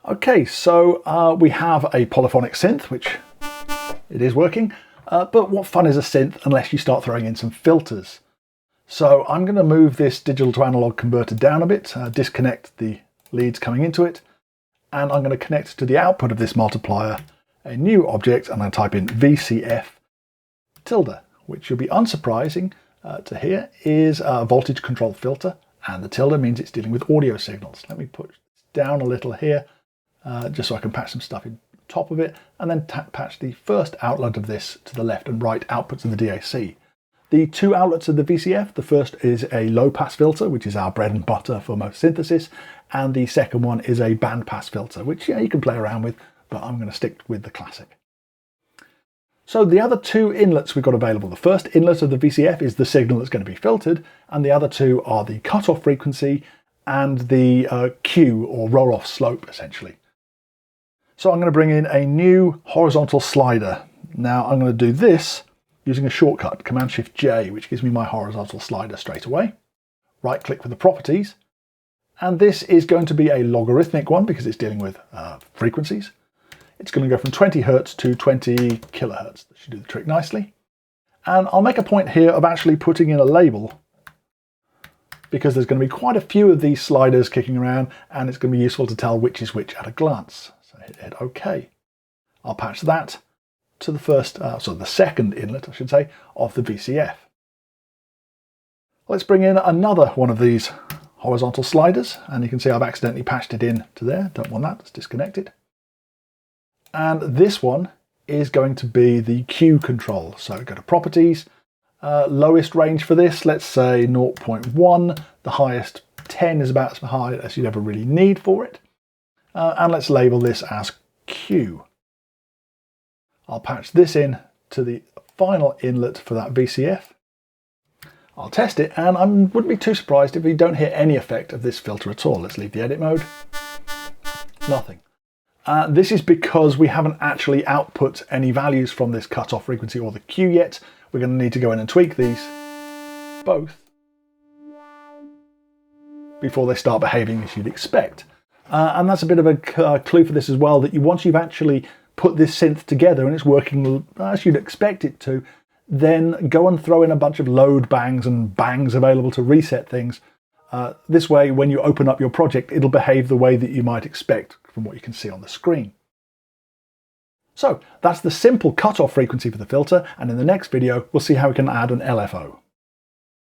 Okay, so we have a polyphonic synth, which it is working, but what fun is a synth unless you start throwing in some filters? So I'm going to move this digital to analog converter down a bit, disconnect the leads coming into it, and I'm going to connect to the output of this multiplier a new object. I'm going to type in VCF tilde, which should be unsurprising to hear is a voltage control filter, and the tilde means it's dealing with audio signals. Let me put down a little here, just so I can patch some stuff in top of it, and then patch the first outlet of this to the left and right outputs of the DAC. The two outlets of the VCF, the first is a low pass filter, which is our bread and butter for most synthesis, and the second one is a band pass filter, which you can play around with, but I'm going to stick with the classic. So the other two inlets we've got available, the first inlet of the VCF is the signal that's going to be filtered, and the other two are the cutoff frequency and the Q, or roll-off slope, essentially. So I'm going to bring in a new horizontal slider. Now I'm going to do this using a shortcut, Command-Shift-J, which gives me my horizontal slider straight away. Right-click with the properties, and this is going to be a logarithmic one because it's dealing with frequencies. It's going to go from 20 Hz to 20 kHz. That should do the trick nicely. And I'll make a point here of actually putting in a label, because there's going to be quite a few of these sliders kicking around, and it's going to be useful to tell which is which at a glance. So hit OK. I'll patch that to the the second inlet, I should say, of the VCF. Let's bring in another one of these horizontal sliders, and you can see I've accidentally patched it in to there. Don't want that, let's disconnect it. And this one is going to be the Q control. So go to properties, lowest range for this, let's say 0.1, the highest 10 is about as high as you'd ever really need for it. And let's label this as Q. I'll patch this in to the final inlet for that VCF. I'll test it, and I wouldn't be too surprised if we don't hear any effect of this filter at all. Let's leave the edit mode. Nothing. This is because we haven't actually output any values from this cutoff frequency or the Q yet. We're going to need to go in and tweak these both before they start behaving as you'd expect. And that's a bit of a clue for this as well, that once you've actually put this synth together and it's working as you'd expect it to, then go and throw in a bunch of load bangs and bangs available to reset things. This way, when you open up your project, it'll behave the way that you might expect from what you can see on the screen. So that's the simple cutoff frequency for the filter, and in the next video we'll see how we can add an LFO.